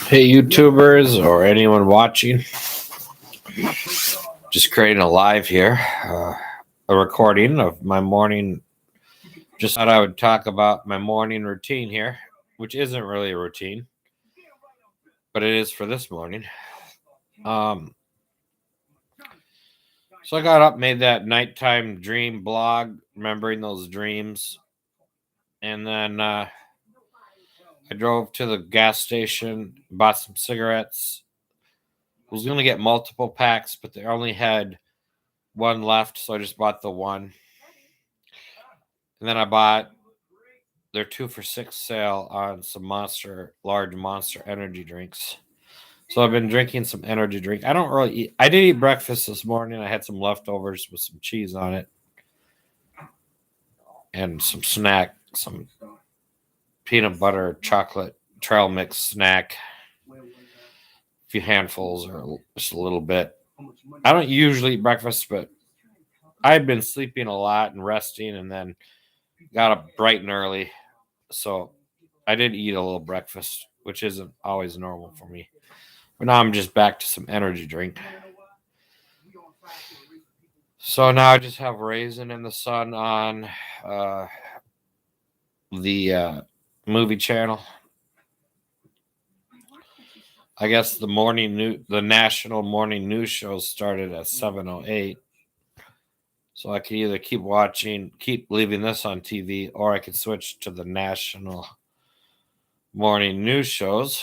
Hey, YouTubers or anyone watching, just creating a live here, a recording of my morning. Just thought I would talk about my morning routine here, which isn't really a routine, but it is for this morning. So I got up, made that nighttime dream blog, remembering those dreams, and then I drove to the gas station, bought some cigarettes. Was going to get multiple packs, but they only had one left, so I just bought the one. And then I bought their 2 for $6 sale on some large Monster energy drinks. So I've been drinking some energy drink. I don't really eat. I did eat breakfast this morning. I had some leftovers with some cheese on it and some peanut butter chocolate trail mix snack. A few handfuls or just a little bit. I don't usually eat breakfast, but I've been sleeping a lot and resting, and then got up bright and early. So I did eat a little breakfast, which isn't always normal for me. But now I'm just back to some energy drink. So now I just have Raisin in the Sun on the movie channel. I guess the national morning news show started at 7:08. So I could either keep leaving this on TV, or I could switch to the national morning news shows.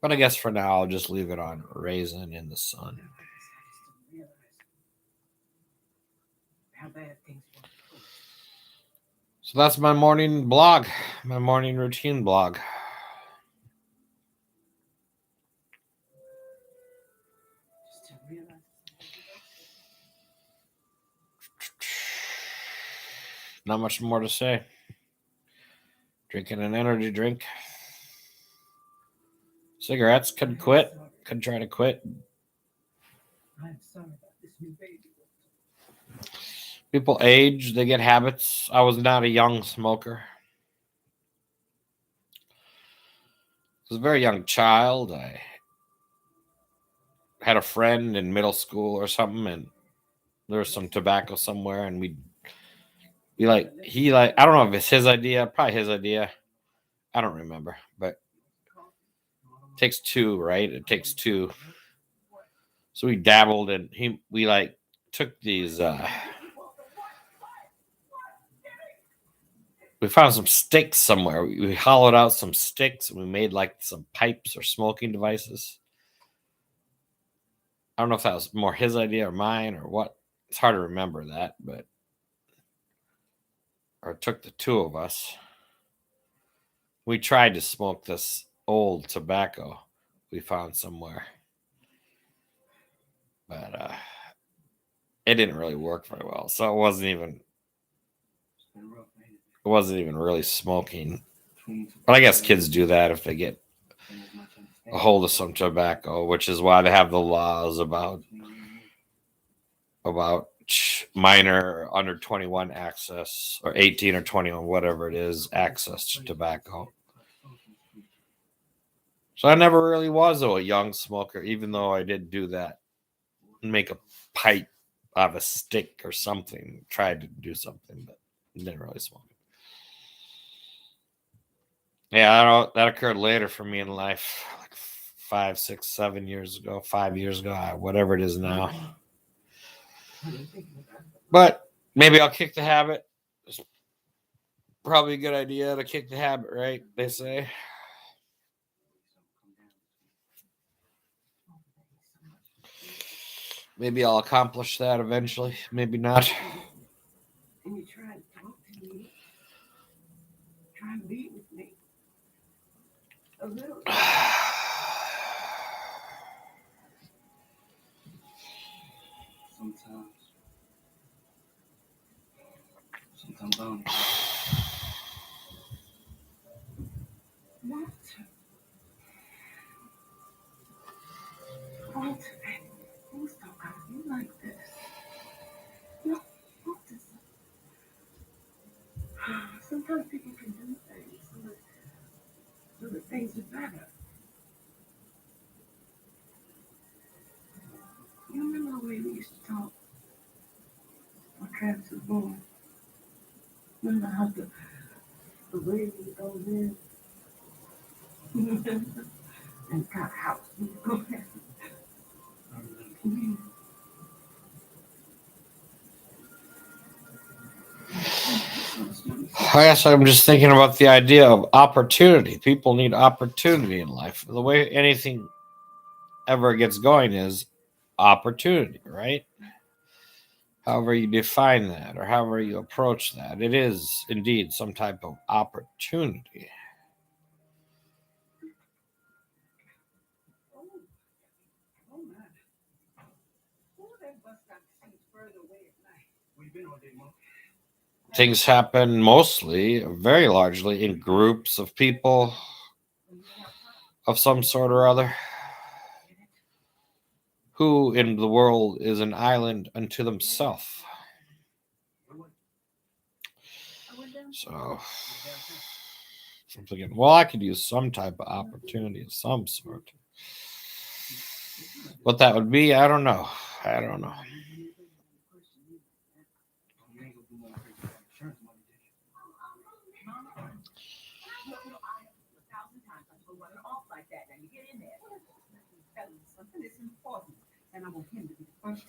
But I guess for now, I'll just leave it on Raisin in the Sun. So that's my morning blog, my morning routine blog. Not much more to say. Drinking an energy drink. Cigarettes, couldn't quit. Couldn't try to quit. People age, they get habits. I was not a young smoker. I was a very young child. I had a friend in middle school or something, and there was some tobacco somewhere, and I don't know if it's his idea, probably his idea. I don't remember, but it takes two, right? It takes two. So we dabbled, and we took these. We found some sticks somewhere. We hollowed out some sticks, and we made like some pipes or smoking devices. I don't know if that was more his idea or mine or what. It's hard to remember that, or it took the two of us. We tried to smoke this old tobacco we found somewhere, but it didn't really work very well. So it wasn't even really smoking. But I guess kids do that if they get a hold of some tobacco, which is why they have the laws about minor under 21 access, or 18 or 21, whatever it is, access to tobacco. So I never really was a young smoker, even though I did do that. Make a pipe out of a stick or something. Tried to do something, but didn't really smoke it. Yeah, that occurred later for me in life, like 5, 6, 7 years ago, 5 years ago, whatever it is now. But maybe I'll kick the habit. It's probably a good idea to kick the habit, right? They say. Maybe I'll accomplish that eventually. Maybe not. And you try to talk to me. Try and meet with me. A little. Sometimes I don't. Walter, who's talking to you like this? Sometimes people can do things so that things are better. You remember the way we used to talk when Travis was born? Remember how the way we go in and kind of house we go in? Mhm. I guess I'm just thinking about the idea of opportunity. People need opportunity in life. The way anything ever gets going is opportunity, right? However you define that or however you approach that, it is indeed some type of opportunity. Oh, oh my. Oh, that bus stop seems further away at night. Where you been all day, Mom? Things happen mostly, very largely, in groups of people of some sort or other. Who in the world is an island unto themselves? So, I'm thinking, well, I could use some type of opportunity of some sort. What that would be, I don't know. I don't know.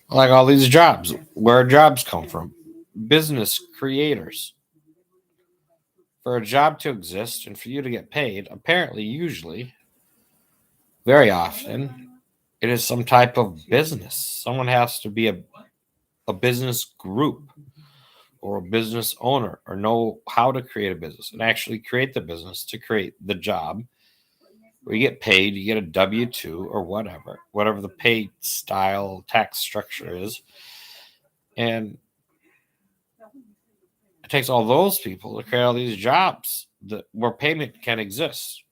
Like all these jobs, where jobs come from? Business creators. For a job to exist and for you to get paid, apparently, usually, very often, it is some type of business. Someone has to be a business group or a business owner or know how to create a business and actually create the business to create the job where you get paid, you get a W 2 or whatever the pay style tax structure is. And it takes all those people to create all these jobs where payment can exist.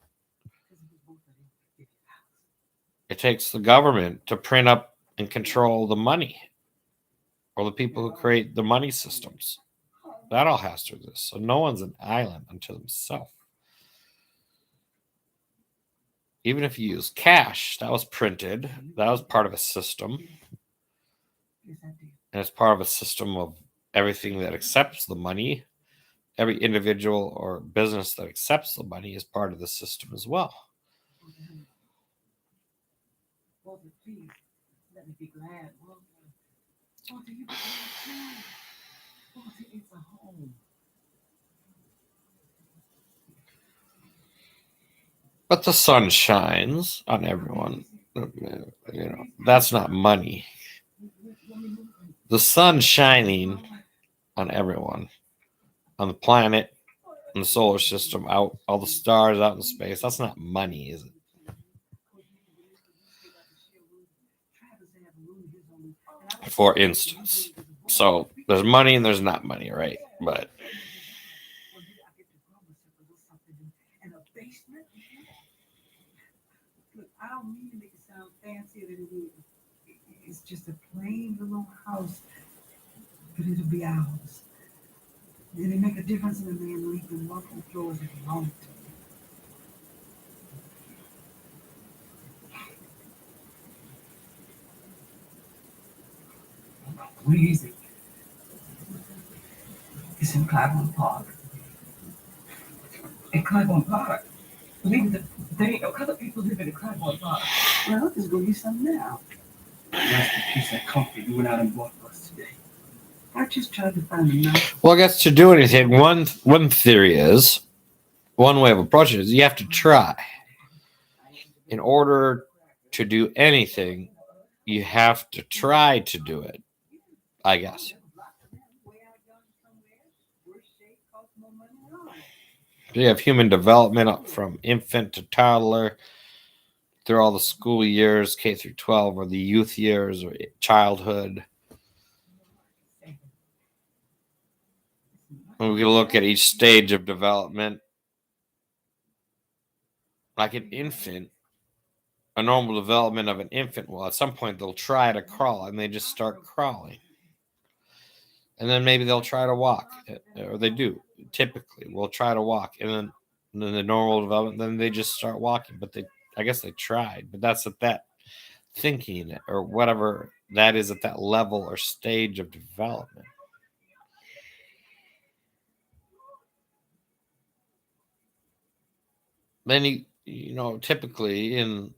It takes the government to print up and control the money or the people who create the money systems. That all has to exist. So no one's an island unto themselves. Even if you use cash, that was printed, that was part of a system. And it's part of a system of everything that accepts the money. Every individual or business that accepts the money is part of the system as well. Please, let me be glad. You be glad too. It's a home. But the sun shines on everyone. That's not money. The sun shining on everyone, on the planet, in the solar system, out all the stars out in space. That's not money, is it? For instance. So there's money and there's not money, right? But I don't mean to make it sound fancier than it is. It's just a plain little house, but it'll be ours. Did it make a difference in a man leaving multiple floors that belong to him? Where is it? It's in Claiborne Park. In Claiborne Park? There ain't no other people living in Claiborne Park. Well, there's gonna be some now. That's the piece of coffee you went out and bought for us today. I just tried to find a nice. well, I guess to do anything, one theory is, one way of approaching it is you have to try. In order to do anything, you have to try to do it, I guess. You have human development up from infant to toddler, through all the school years, K through 12, or the youth years, or childhood. And we can look at each stage of development. Like an infant, a normal development of an infant, well, at some point they'll try to crawl and they just start crawling. And then maybe they'll try to walk, or they do. typically will try to walk, and then the normal development, then they just start walking. But I guess they tried, but that's at that thinking or whatever that is at that level or stage of development. Then typically in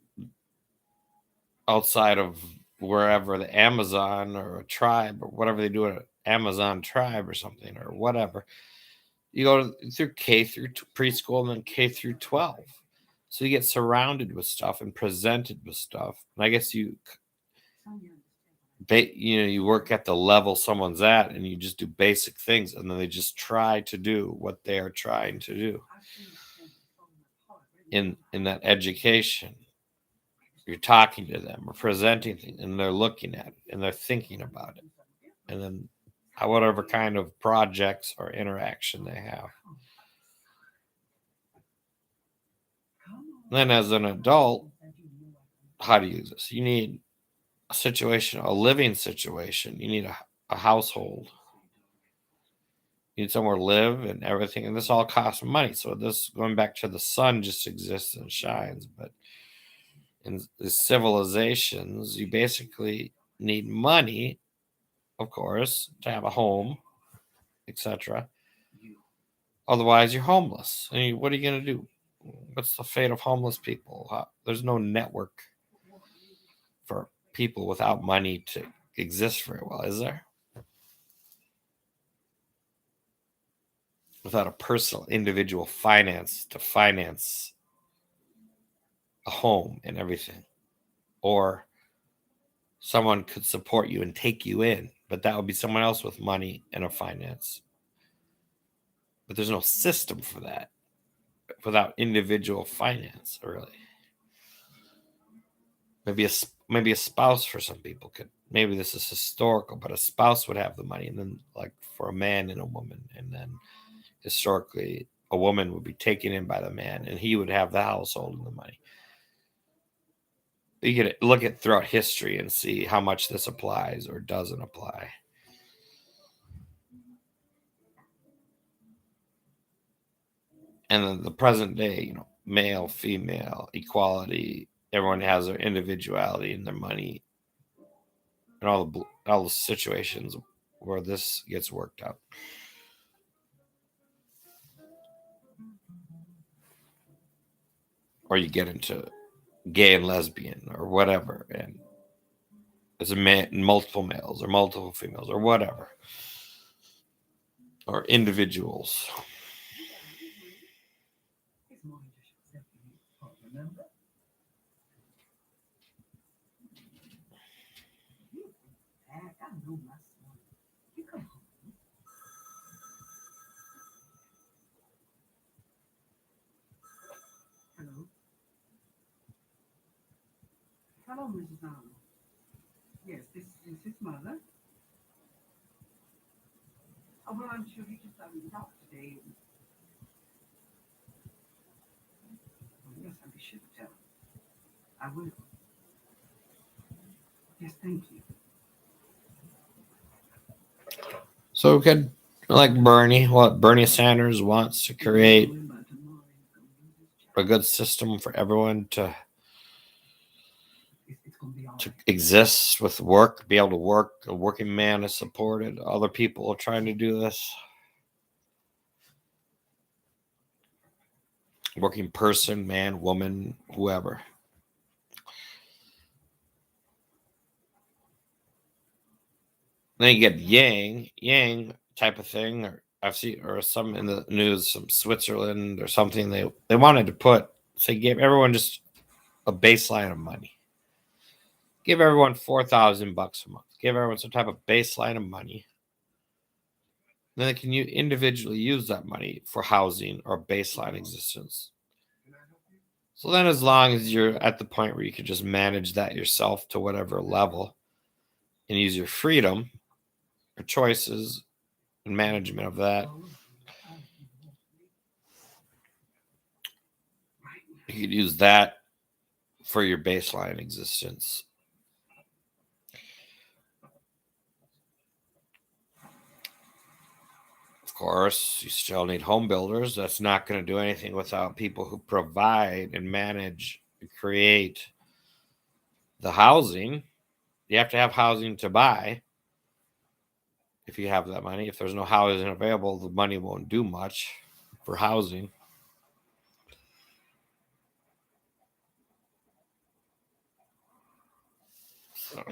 outside of wherever the Amazon or a tribe or whatever they do at an Amazon tribe or something or whatever, you go through K through preschool and then K through 12. So you get surrounded with stuff and presented with stuff. And I guess you work at the level someone's at and you just do basic things, and then they just try to do what they are trying to do in that education. You're talking to them or presenting things, and they're looking at it and they're thinking about it, and then whatever kind of projects or interaction they have. Then as an adult, how do you use this? You need a situation, a living situation. You need a household. You need somewhere to live and everything. And this all costs money. So this, going back to the sun, just exists and shines. But in the civilizations, you basically need money, of course, to have a home, etc. Otherwise, you're homeless. I mean, what are you going to do? What's the fate of homeless people? There's no network for people without money to exist very well, is there? Without a personal, individual finance to finance a home and everything. Or someone could support you and take you in, but that would be someone else with money and a finance. But there's no system for that without individual finance, really. Maybe a spouse for some people could. Maybe this is historical, but a spouse would have the money, and then like for a man and a woman, and then historically a woman would be taken in by the man, and he would have the household and the money. You could look at throughout history and see how much this applies or doesn't apply. And then the present day, male, female, equality, everyone has their individuality and their money, and all the situations where this gets worked out. Or you get into gay and lesbian or whatever, and there's a man, multiple males or multiple females or whatever, or individuals. Hello, Mrs. Arnold. Yes, this is his mother. Oh, well, I'm sure he just hasn't out today. Oh, yes, I'll be sure to tell him. I will. Yes, thank you. So we could, like Bernie Sanders wants to create a good system for everyone to exist with work, be able to work. A working man is supported. Other people are trying to do this. Working person, man, woman, whoever. Then you get yang type of thing, or I've seen, or some in the news, some Switzerland or something. They wanted to give everyone just a baseline of money. Give everyone $4,000 a month. Give everyone some type of baseline of money. Then they can individually use that money for housing or baseline existence. So then, as long as you're at the point where you can just manage that yourself to whatever level and use your freedom or choices and management of that, you could use that for your baseline existence. Of course, you still need home builders. That's not going to do anything without people who provide and manage and create the housing. You have to have housing to buy. If you have that money, if there's no housing available, the money won't do much for housing. So,